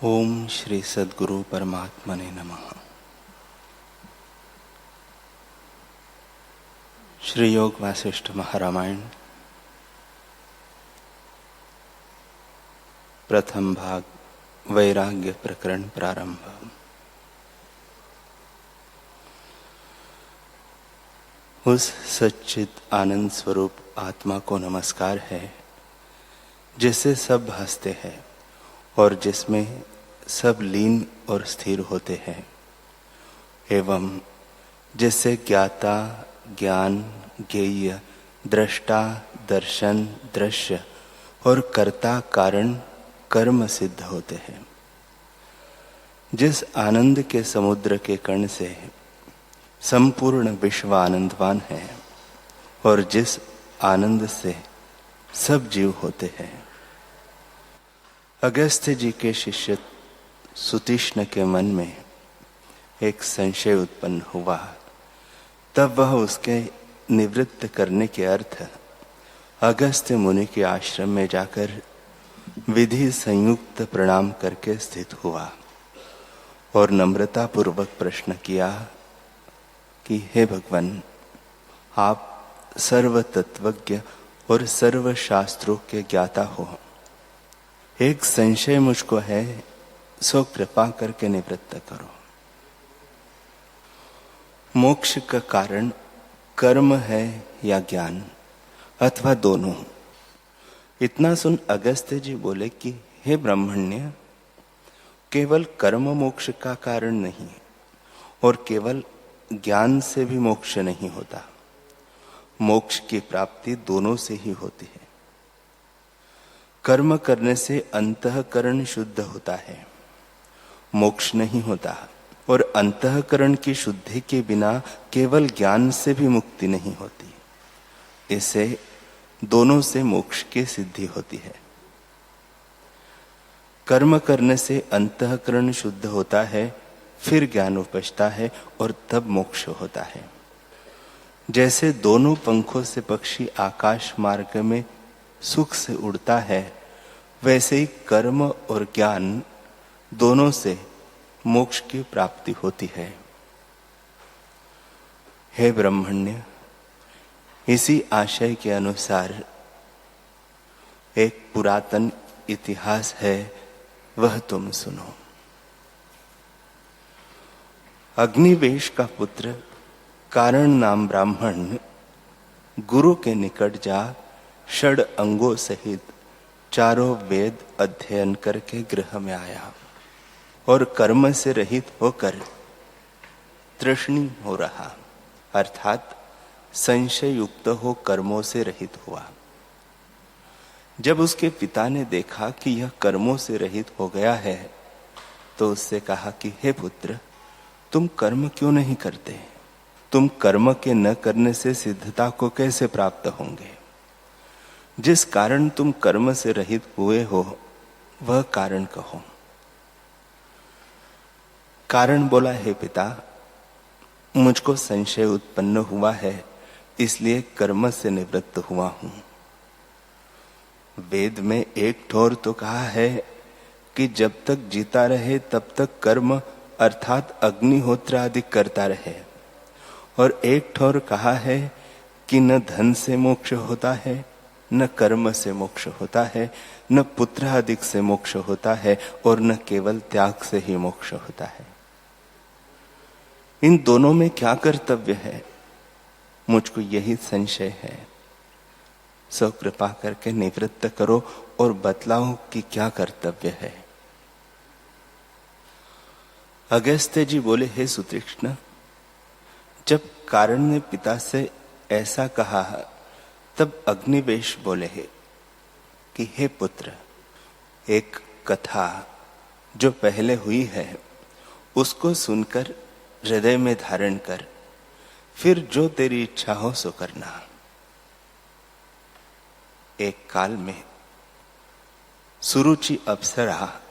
ओम श्री सद्गुरु परमात्मने नमः। श्री योग वासिष्ठ महारामायण प्रथम भाग वैराग्य प्रकरण प्रारंभ। उस सच्चित आनंद स्वरूप आत्मा को नमस्कार है जिससे सब भासते हैं और जिसमें सब लीन और स्थिर होते हैं, एवं जिससे ज्ञाता, ज्ञान, ज्ञेय, दृष्टा, दर्शन, दृश्य और कर्ता कारण कर्म सिद्ध होते हैं। जिस आनंद के समुद्र के कण से संपूर्ण विश्व आनंदवान है और जिस आनंद से सब जीव होते हैं। अगस्त्य जी के शिष्य सुतीक्ष्ण के मन में एक संशय उत्पन्न हुआ। तब वह उसके निवृत्त करने के अर्थ अगस्त्य मुनि के आश्रम में जाकर विधि संयुक्त प्रणाम करके स्थित हुआ और नम्रता पूर्वक प्रश्न किया कि हे भगवान, आप सर्व तत्वज्ञ और सर्व शास्त्रों के ज्ञाता हो। एक संशय मुझको है, सो कृपा करके निवृत्त करो। मोक्ष का कारण कर्म है या ज्ञान अथवा दोनों? इतना सुन अगस्त्य जी बोले कि हे ब्राह्मण्य, केवल कर्म मोक्ष का कारण नहीं और केवल ज्ञान से भी मोक्ष नहीं होता। मोक्ष की प्राप्ति दोनों से ही होती है। कर्म करने से अंतःकरण शुद्ध होता है, मोक्ष नहीं होता। और अंतःकरण की शुद्धि के बिना केवल ज्ञान से भी मुक्ति नहीं होती। इससे दोनों से मोक्ष की सिद्धि होती है। कर्म करने से अंतःकरण शुद्ध होता है, फिर ज्ञान उपजता है और तब मोक्ष होता है। जैसे दोनों पंखों से पक्षी आकाश मार्ग में सुख से उड़ता है, वैसे ही कर्म और ज्ञान दोनों से मोक्ष की प्राप्ति होती है। हे ब्रह्मण्य, इसी आशय के अनुसार एक पुरातन इतिहास है, वह तुम सुनो। अग्निवेश का पुत्र कारण नाम ब्राह्मण गुरु के निकट जा षड अंगों सहित चारों वेद अध्ययन करके गृह में आया और कर्म से रहित होकर तृष्णी हो रहा, अर्थात संशय युक्त हो कर्मों से रहित हुआ। जब उसके पिता ने देखा कि यह कर्मों से रहित हो गया है, तो उससे कहा कि हे पुत्र, तुम कर्म क्यों नहीं करते? तुम कर्म के न करने से सिद्धता को कैसे प्राप्त होंगे? जिस कारण तुम कर्म से रहित हुए हो, वह कारण कहो। कारण बोला, हे पिता, मुझको संशय उत्पन्न हुआ है, इसलिए कर्म से निवृत्त हुआ हूं। वेद में एक ठोर तो कहा है कि जब तक जीता रहे तब तक कर्म अर्थात अग्निहोत्र आदि करता रहे, और एक ठोर कहा है कि न धन से मोक्ष होता है, न कर्म से मोक्ष होता है, न पुत्र आदि से मोक्ष होता है, और न केवल त्याग से ही मोक्ष होता है। इन दोनों में क्या कर्तव्य है? मुझको यही संशय है। सो कृपा करके निवृत्त करो और बतलाओ कि क्या कर्तव्य है। अगस्त्य जी बोले, हे सुतीक्ष्ण, जब कारण ने पिता से ऐसा कहा, तब अग्निवेश बोले कि हे पुत्र, एक कथा जो पहले हुई है उसको सुनकर हृदय में धारण कर, फिर जो तेरी इच्छा हो सो करना। एक काल में सुरुचि अप्सरा,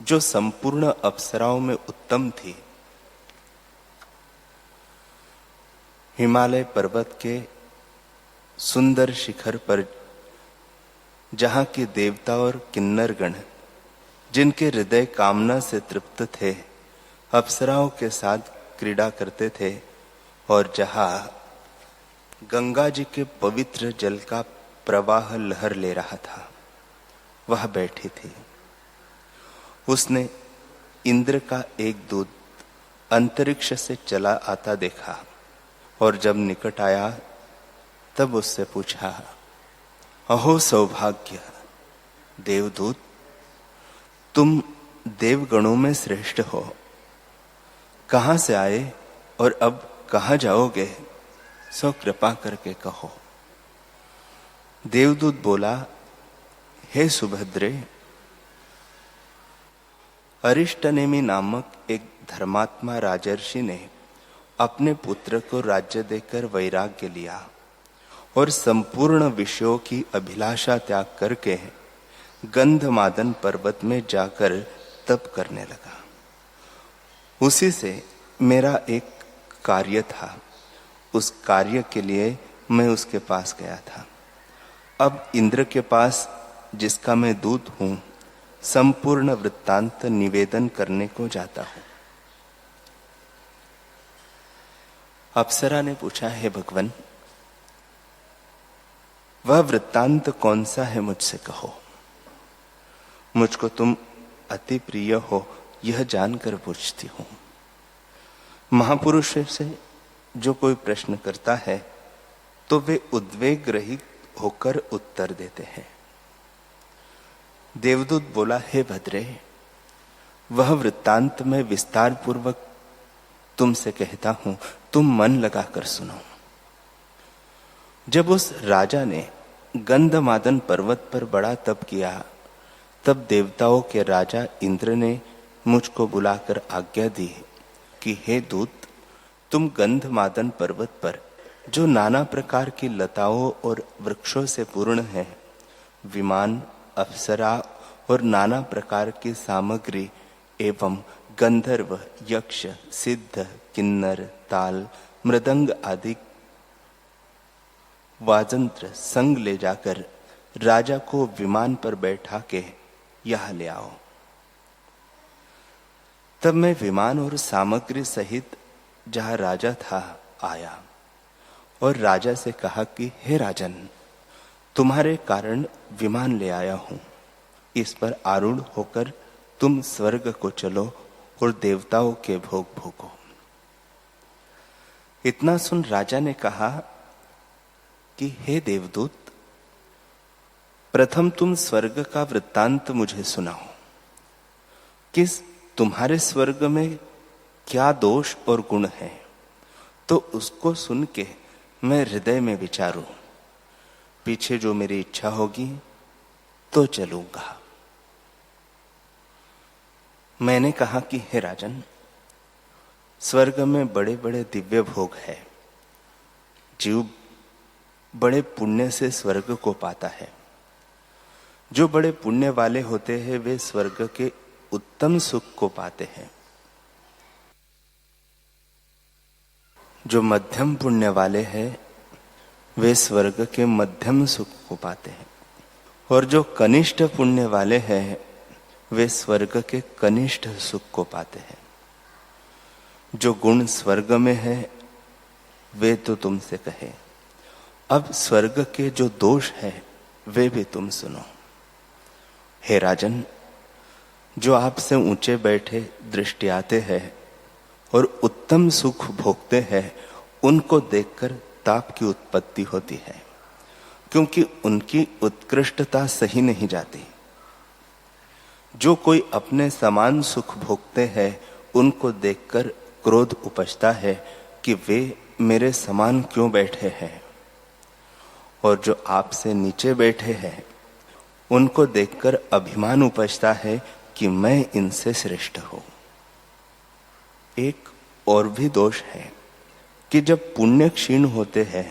जो संपूर्ण अप्सराओं में उत्तम थी, हिमालय पर्वत के सुंदर शिखर पर, जहां के देवता और किन्नरगण जिनके हृदय कामना से तृप्त थे, अप्सराओं के साथ क्रीड़ा करते थे और जहां गंगा जी के पवित्र जल का प्रवाह लहर ले रहा था, वह बैठी थी। उसने इंद्र का एक दूत अंतरिक्ष से चला आता देखा और जब निकट आया तब उससे पूछा, अहो सौभाग्य देवदूत, तुम देवगणों में श्रेष्ठ हो, कहां से आए और अब कहां जाओगे, सो कृपा करके कहो। देवदूत बोला, हे सुभद्रे, अरिष्टनेमि नामक एक धर्मात्मा राजर्षि ने अपने पुत्र को राज्य देकर वैराग्य लिया और संपूर्ण विषयों की अभिलाषा त्याग करके गंधमादन पर्वत में जाकर तप करने लगा। उसी से मेरा एक कार्य था, उस कार्य के लिए मैं उसके पास गया था। अब इंद्र के पास, जिसका मैं दूत हूं, संपूर्ण वृत्तांत निवेदन करने को जाता हूं। अप्सरा ने पूछा, हे भगवन, वह वृत्तांत कौन सा है, मुझसे कहो। मुझको तुम अति प्रिय हो, यह जानकर पूछती हूं। महापुरुष से जो कोई प्रश्न करता है तो वे उद्वेग रहित होकर उत्तर देते हैं। देवदूत बोला, हे भद्रे, वह वृत्तांत में विस्तार पूर्वक तुमसे कहता हूं, तुम मन लगाकर सुनो। जब उस राजा ने गंधमादन पर्वत पर बड़ा तप किया, तब देवताओं के राजा इंद्र ने मुझको बुलाकर आज्ञा दी कि हे दूत, तुम गंधमादन पर्वत पर जो नाना प्रकार की लताओं और वृक्षों से पूर्ण है, विमान, अप्सरा और नाना प्रकार की सामग्री एवं गंधर्व, यक्ष, सिद्ध, किन्नर, ताल, मृदंग आदि वाजंत्र संग ले जाकर राजा को विमान पर बैठा के यहां ले आओ। तब मैं विमान और सामग्री सहित जहां राजा था आया और राजा से कहा कि हे राजन, तुम्हारे कारण विमान ले आया हूं, इस पर आरूढ़ होकर तुम स्वर्ग को चलो और देवताओं के भोग भोगो। इतना सुन राजा ने कहा कि हे देवदूत, प्रथम तुम स्वर्ग का वृत्तांत मुझे सुनाओ। किस तुम्हारे स्वर्ग में क्या दोष और गुण है, तो उसको सुन के मैं हृदय में विचारूं, पीछे जो मेरी इच्छा होगी तो चलूंगा। मैंने कहा कि हे राजन, स्वर्ग में बड़े बड़े दिव्य भोग है। जीव बड़े पुण्य से स्वर्ग को पाता है। जो बड़े पुण्य वाले होते हैं वे स्वर्ग के उत्तम सुख को पाते हैं। जो मध्यम पुण्य वाले हैं वे स्वर्ग के मध्यम सुख को पाते हैं, और जो कनिष्ठ पुण्य वाले हैं वे स्वर्ग के कनिष्ठ सुख को पाते हैं। जो गुण स्वर्ग में है वे तो तुमसे कहे, अब स्वर्ग के जो दोष है वे भी तुम सुनो। हे राजन, जो आपसे ऊंचे बैठे दृष्टि आते हैं और उत्तम सुख भोगते हैं, उनको देखकर ताप की उत्पत्ति होती है, क्योंकि उनकी उत्कृष्टता सही नहीं जाती। जो कोई अपने समान सुख भोगते हैं उनको देखकर क्रोध उपजता है कि वे मेरे समान क्यों बैठे हैं, और जो आपसे नीचे बैठे हैं उनको देखकर अभिमान उपजता है कि मैं इनसे श्रेष्ठ हूं। एक और भी दोष है कि जब पुण्य क्षीण होते हैं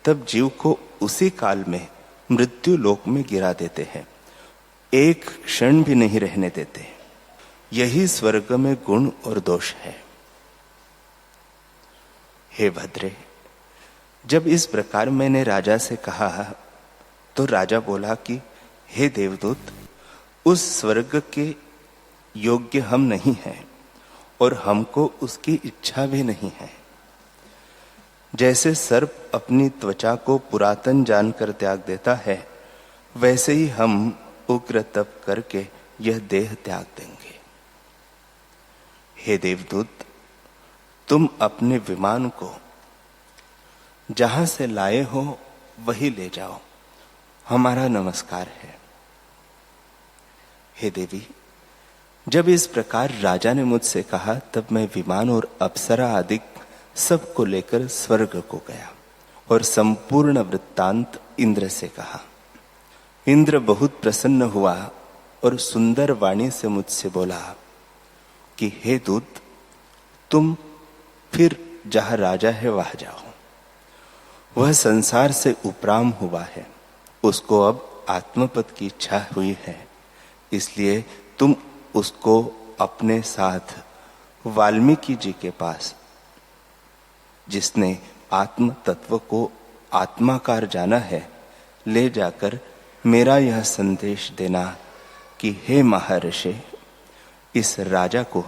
तब जीव को उसी काल में मृत्यु लोक में गिरा देते हैं, एक क्षण भी नहीं रहने देते। यही स्वर्ग में गुण और दोष है। हे भद्रे, जब इस प्रकार मैंने राजा से कहा तो राजा बोला कि हे देवदूत, उस स्वर्ग के योग्य हम नहीं हैं और हमको उसकी इच्छा भी नहीं है। जैसे सर्प अपनी त्वचा को पुरातन जानकर त्याग देता है, वैसे ही हम उग्र तप करके यह देह त्याग देंगे। हे देवदूत, तुम अपने विमान को जहां से लाए हो वही ले जाओ, हमारा नमस्कार है। हे देवी, जब इस प्रकार राजा ने मुझसे कहा, तब मैं विमान और अप्सरा आदि सबको लेकर स्वर्ग को गया और संपूर्ण वृत्तांत इंद्र से कहा। इंद्र बहुत प्रसन्न हुआ और सुंदर वाणी से मुझसे बोला कि हे दूत, तुम फिर जहां राजा है वहां जाओ। वह संसार से उपराम हुआ है, उसको अब आत्मपद की इच्छा हुई है, इसलिए तुम उसको अपने साथ वाल्मीकि जी के पास, जिसने आत्म तत्व को आत्माकार जाना है, ले जाकर मेरा यह संदेश देना कि हे महर्षि, इस राजा को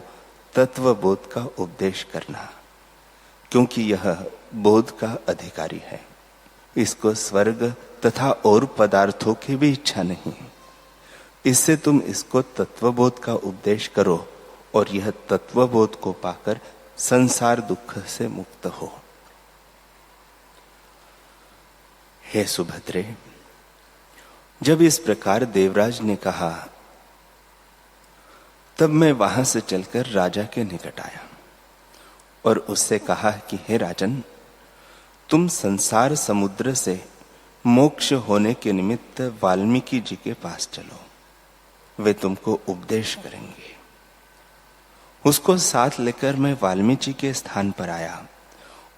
तत्व बोध का उपदेश करना, क्योंकि यह बोध का अधिकारी है। इसको स्वर्ग तथा और पदार्थों की भी इच्छा नहीं। इससे तुम इसको तत्वबोध का उपदेश करो और यह तत्वबोध को पाकर संसार दुख से मुक्त हो। हे सुभद्रे, जब इस प्रकार देवराज ने कहा, तब मैं वहां से चलकर राजा के निकट आया और उससे कहा कि हे राजन, तुम संसार समुद्र से मोक्ष होने के निमित्त वाल्मीकि जी के पास चलो, वे तुमको उपदेश करेंगे। उसको साथ लेकर मैं वाल्मीकि के स्थान पर आया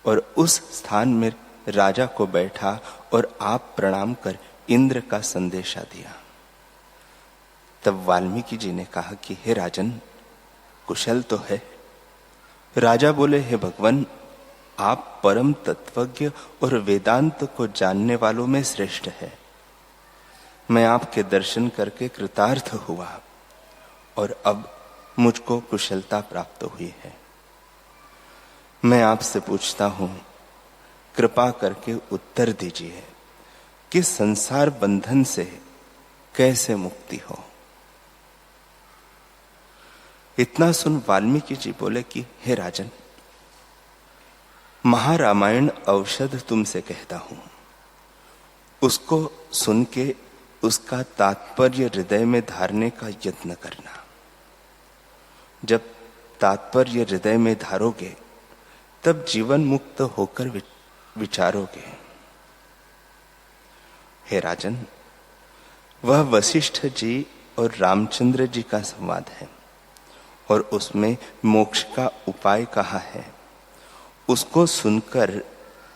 और उस स्थान में राजा को बैठा और आप प्रणाम कर इंद्र का संदेशा दिया। तब वाल्मीकि जी ने कहा कि हे राजन, कुशल तो है? राजा बोले, हे भगवान, आप परम तत्वज्ञ और वेदांत को जानने वालों में श्रेष्ठ है। मैं आपके दर्शन करके कृतार्थ हुआ और अब मुझको कुशलता प्राप्त हुई है। मैं आपसे पूछता हूं, कृपा करके उत्तर दीजिए कि संसार बंधन से कैसे मुक्ति हो। इतना सुन वाल्मीकि जी बोले कि हे राजन, महारामायण औषध तुमसे कहता हूं, उसको सुन के उसका तात्पर्य हृदय में धारने का यत्न करना। जब तात्पर्य हृदय में धारोगे, तब जीवन मुक्त होकर विचारोगे। हे राजन, वह वशिष्ठ जी और रामचंद्र जी का संवाद है और उसमें मोक्ष का उपाय कहा है। उसको सुनकर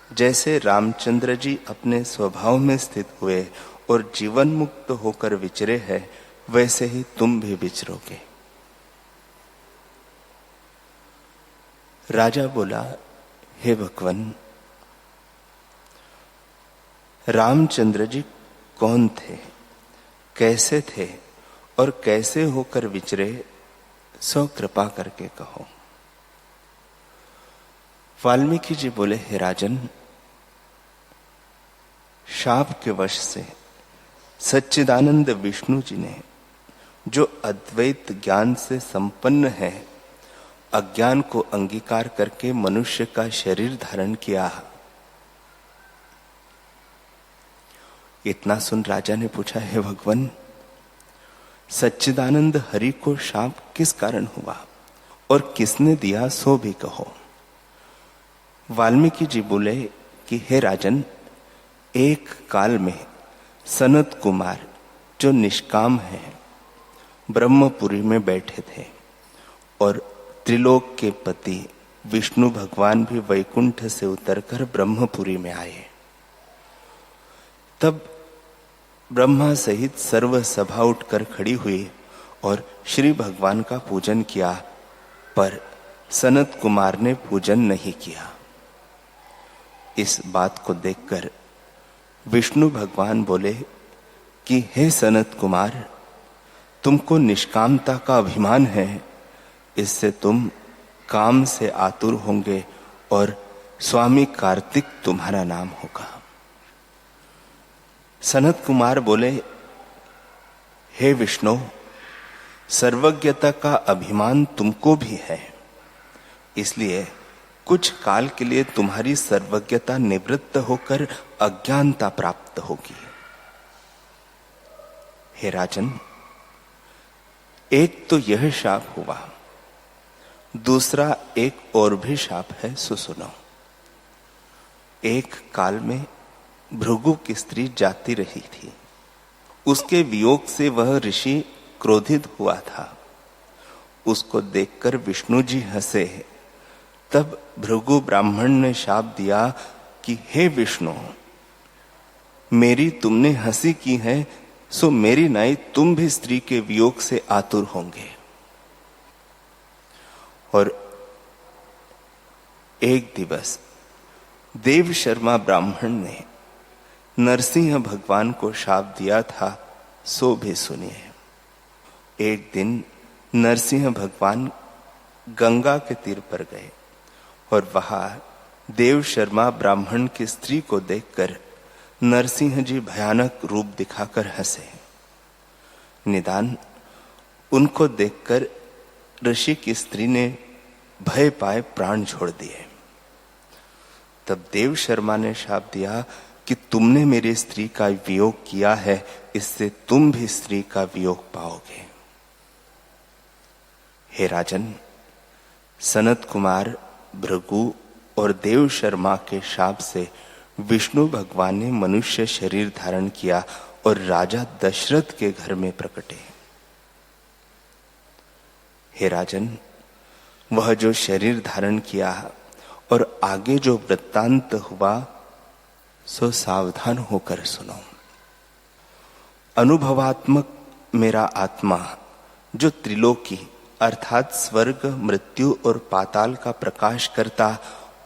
जैसे रामचंद्र जी अपने स्वभाव में स्थित हुए और जीवन मुक्त होकर विचरे हैं, वैसे ही तुम भी विचरोगे। राजा बोला, हे भगवान, रामचंद्र जी कौन थे, कैसे थे और कैसे होकर विचरे, सो कृपा करके कहो। वाल्मीकि जी बोले, हे राजन, शाप के वश से सच्चिदानंद विष्णु जी ने, जो अद्वैत ज्ञान से संपन्न है, अज्ञान को अंगीकार करके मनुष्य का शरीर धारण किया। इतना सुन राजा ने पूछा, हे भगवान, सच्चिदानंद हरि को शाप किस कारण हुआ और किसने दिया, सो भी कहो। वाल्मीकि जी बोले कि हे राजन, एक काल में सनत कुमार, जो निष्काम है, ब्रह्मपुरी में बैठे थे और त्रिलोक के पति विष्णु भगवान भी वैकुंठ से उतरकर ब्रह्मपुरी में आए। तब ब्रह्मा सहित सर्व सभा उठकर खड़ी हुई और श्री भगवान का पूजन किया, पर सनत कुमार ने पूजन नहीं किया। इस बात को देखकर विष्णु भगवान बोले कि हे सनत कुमार, तुमको निष्कामता का अभिमान है, इससे तुम काम से आतुर होंगे और स्वामी कार्तिक तुम्हारा नाम होगा। सनत कुमार बोले, हे विष्णु, सर्वज्ञता का अभिमान तुमको भी है, इसलिए कुछ काल के लिए तुम्हारी सर्वज्ञता निवृत्त होकर अज्ञानता प्राप्त होगी। हे राजन, एक तो यह शाप हुआ, दूसरा एक और भी शाप है, सो सुनो। एक काल में भृगु की स्त्री जाती रही थी। उसके वियोग से वह ऋषि क्रोधित हुआ था। उसको देखकर विष्णु जी हंसे। तब भृगु ब्राह्मण ने शाप दिया कि हे विष्णु, मेरी तुमने हंसी की है, सो मेरी नाई तुम भी स्त्री के वियोग से आतुर होंगे। और एक दिवस देव शर्मा ब्राह्मण ने नरसिंह भगवान को शाप दिया था, सो भी सुनिए। एक दिन नरसिंह भगवान गंगा के तीर पर गए और वहां देव शर्मा ब्राह्मण की स्त्री को देखकर नरसिंह जी भयानक रूप दिखाकर हंसे। निदान उनको देखकर ऋषि की स्त्री ने भय पाए प्राण छोड़ दिए। तब देव शर्मा ने शाप दिया कि तुमने मेरी स्त्री का वियोग किया है, इससे तुम भी स्त्री का वियोग पाओगे। हे राजन, सनत कुमार, भृगु और देव शर्मा के शाप से विष्णु भगवान ने मनुष्य शरीर धारण किया और राजा दशरथ के घर में प्रकटे। हे राजन, वह जो शरीर धारण किया और आगे जो वृत्तांत हुआ, सो सावधान होकर सुनो। अनुभवात्मक मेरा आत्मा जो त्रिलोकी अर्थात स्वर्ग, मृत्यु और पाताल का प्रकाश करता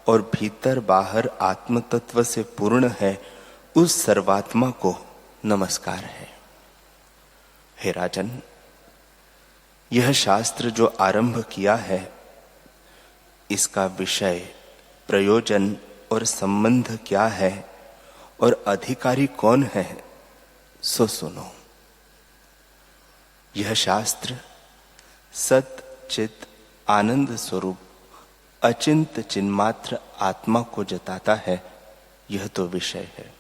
और भीतर बाहर आत्म तत्व से पूर्ण है, उस सर्वात्मा को नमस्कार है। हे राजन, यह शास्त्र जो आरंभ किया है, इसका विषय, प्रयोजन और संबंध क्या है और अधिकारी कौन है, सो सुनो। यह शास्त्र सत चित आनंद स्वरूप अचिंत चिन्मात्र आत्मा को जताता है, यह तो विषय है।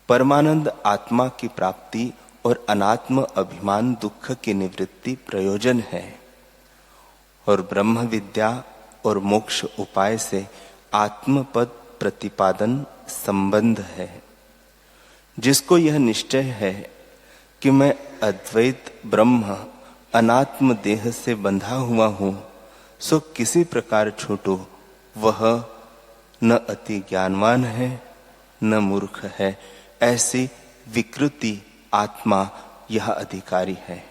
परमानंद आत्मा की प्राप्ति और अनात्म अभिमान दुख की निवृत्ति प्रयोजन है, और ब्रह्म विद्या और मोक्ष उपाय से आत्मपद प्रतिपादन संबंध है। जिसको यह निश्चय है कि मैं अद्वैत ब्रह्म अनात्म देह से बंधा हुआ हूं, सो किसी प्रकार छूटू, वह न अति ज्ञानवान है न मूर्ख है। ऐसी विकृति आत्मा यह अधिकारी है।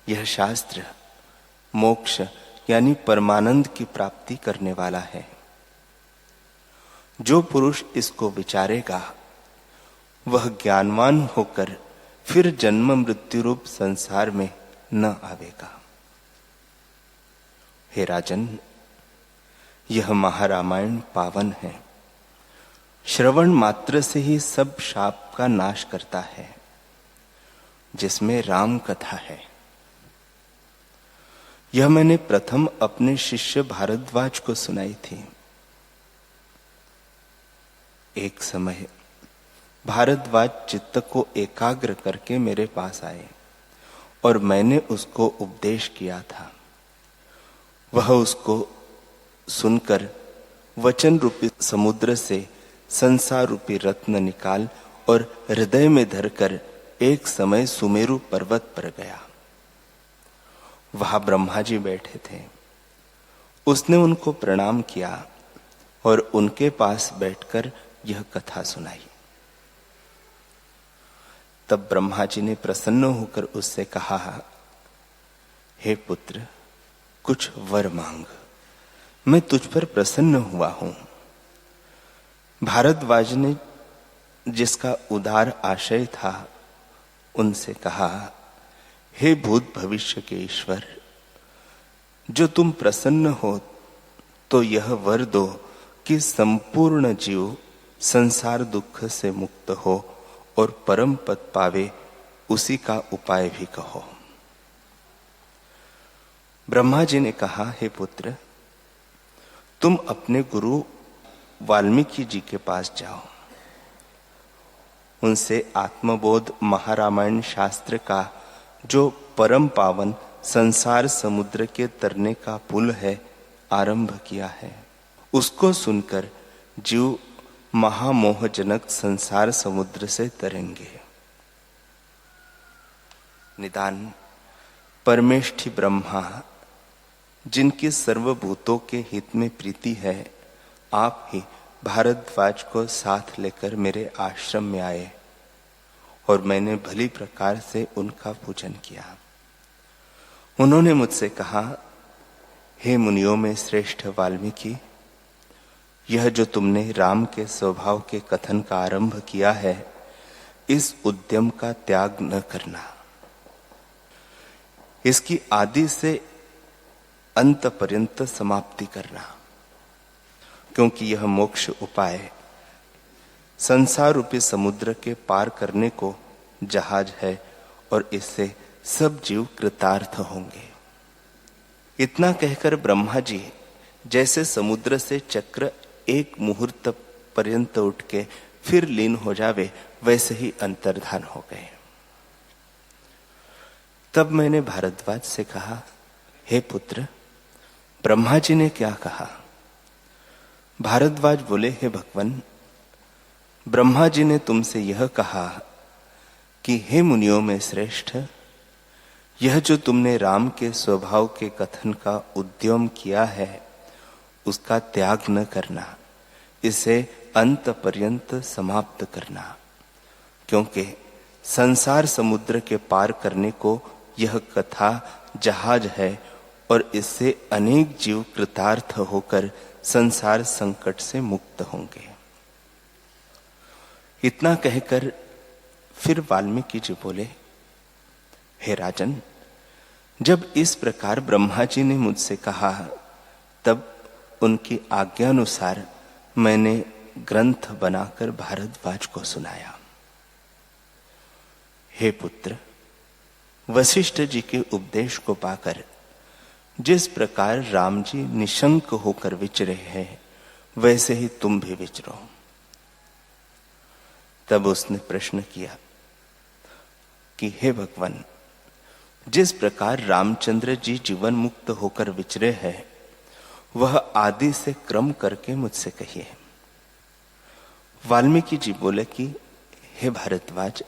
यह शास्त्र मोक्ष यानी परमानंद की प्राप्ति करने वाला है। जो पुरुष इसको विचारेगा, वह ज्ञानवान होकर फिर जन्म मृत्यु रूप संसार में न आवेगा। हे राजन, यह महारामायण पावन है। श्रवण मात्र से ही सब शाप का नाश करता है, जिसमें राम कथा है। यह मैंने प्रथम अपने शिष्य भारद्वाज को सुनाई थी। एक समय भारद्वाज चित्त को एकाग्र करके मेरे पास आए और मैंने उसको उपदेश किया था। वह उसको सुनकर वचन रूपी समुद्र से संसार रूपी रत्न निकाल और हृदय में धरकर एक समय सुमेरु पर्वत पर गया। वहां ब्रह्मा जी बैठे थे। उसने उनको प्रणाम किया और उनके पास बैठकर यह कथा सुनाई। तब ब्रह्मा जी ने प्रसन्न होकर उससे कहा, हे पुत्र, कुछ वर मांग, मैं तुझ पर प्रसन्न हुआ हूं। भारद्वाज ने जिसका उदार आशय था, उनसे कहा, हे भूत भविष्य के ईश्वर, जो तुम प्रसन्न हो तो यह वर दो कि संपूर्ण जीव संसार दुख से मुक्त हो और परम पद पावे, उसी का उपाय भी कहो। ब्रह्मा जी ने कहा, हे पुत्र, तुम अपने गुरु वाल्मीकि जी के पास जाओ, उनसे आत्मबोध महारामायण शास्त्र का जो परम पावन संसार समुद्र के तरने का पुल है आरंभ किया है, उसको सुनकर जीव महामोहजनक संसार समुद्र से तरेंगे। निदान परमेष्ठि ब्रह्मा, जिनकी सर्वभूतों के हित में प्रीति है, आप ही भारद्वाज को साथ लेकर मेरे आश्रम में आए और मैंने भली प्रकार से उनका पूजन किया। उन्होंने मुझसे कहा, हे मुनियों में श्रेष्ठ वाल्मीकि, यह जो तुमने राम के स्वभाव के कथन का आरंभ किया है, इस उद्यम का त्याग न करना। इसकी आदि से अंत पर्यंत समाप्ति करना, क्योंकि यह मोक्ष उपाय संसार रूपी समुद्र के पार करने को जहाज है और इससे सब जीव कृतार्थ होंगे। इतना कहकर ब्रह्मा जी जैसे समुद्र से चक्र एक मुहूर्त पर्यंत उठ के फिर लीन हो जावे, वैसे ही अंतर्धान हो गए। तब मैंने भारद्वाज से कहा, हे पुत्र, ब्रह्मा जी ने क्या कहा? भारद्वाज बोले, हे भगवन, ब्रह्मा जी ने तुमसे यह कहा कि हे मुनियों में श्रेष्ठ, यह जो तुमने राम के स्वभाव के कथन का उद्यम किया है, उसका त्याग न करना, इसे अंत पर्यंत समाप्त करना, क्योंकि संसार समुद्र के पार करने को यह कथा जहाज है और इससे अनेक जीव कृतार्थ होकर संसार संकट से मुक्त होंगे। इतना कहकर फिर वाल्मीकि जी बोले, हे राजन, जब इस प्रकार ब्रह्मा जी ने मुझसे कहा, तब उनकी आज्ञानुसार मैंने ग्रंथ बनाकर भारद्वाज को सुनाया। हे पुत्र, वशिष्ठ जी के उपदेश को पाकर जिस प्रकार राम जी निशंक होकर विचरे हैं, वैसे ही तुम भी विचरो। तब उसने प्रश्न किया कि हे भगवान, जिस प्रकार रामचंद्र जी जीवन मुक्त होकर विचरे हैं, वह आदि से क्रम करके मुझसे कहिए। वाल्मीकि जी बोले कि हे भारद्वाज,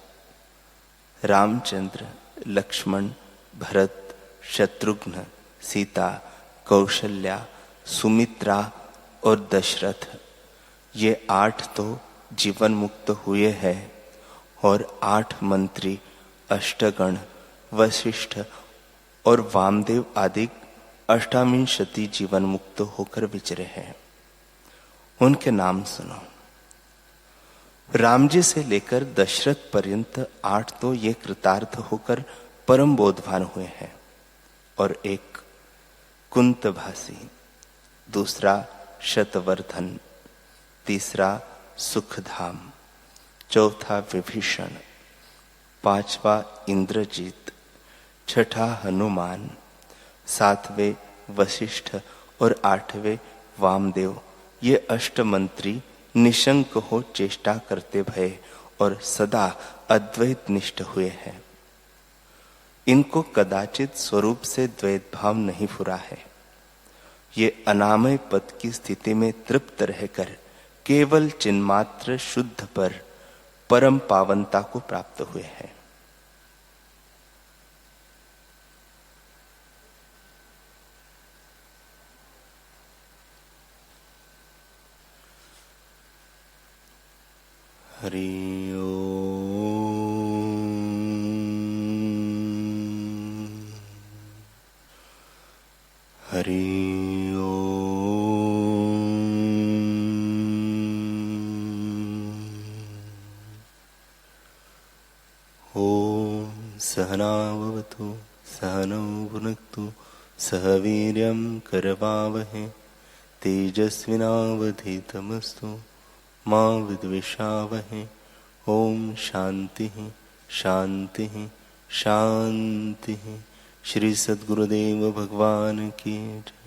रामचंद्र, लक्ष्मण, भरत, शत्रुघ्न, सीता, कौशल्या, सुमित्रा और दशरथ, ये 8 तो जीवन मुक्त हुए हैं और 8 मंत्री, अष्टगण, वशिष्ठ और वामदेव आदि 88 जीवन मुक्त होकर विचरे हैं। उनके नाम सुनो। राम जी से लेकर दशरथ पर्यंत 8 तो ये कृतार्थ होकर परम बोधवान हुए हैं और एक कुंतभासी, दूसरा शतवर्धन, तीसरा सुखधाम, चौथा विभीषण, 5वां इंद्रजीत, 6ठा हनुमान, 7वें वशिष्ठ और 8वें वामदेव, ये अष्टमंत्री निशंक हो चेष्टा करते भय और सदा अद्वैत निष्ठ हुए हैं। इनको कदाचित स्वरूप से द्वैत भाव नहीं फुरा है। ये अनामय पद की स्थिति में तृप्त रहकर केवल चिन्मात्र शुद्ध पर परम पावनता को प्राप्त हुए हैं। हरि ओम। हरि ओम। सहनाववतु सहनौ भुनक्तु सह वीर्यं करवावहै तेजस्विनावधीतमस्तु मा विद्विषावहै। ओम शांति शांति शांति। श्री सद्गुरुदेव भगवान की जय।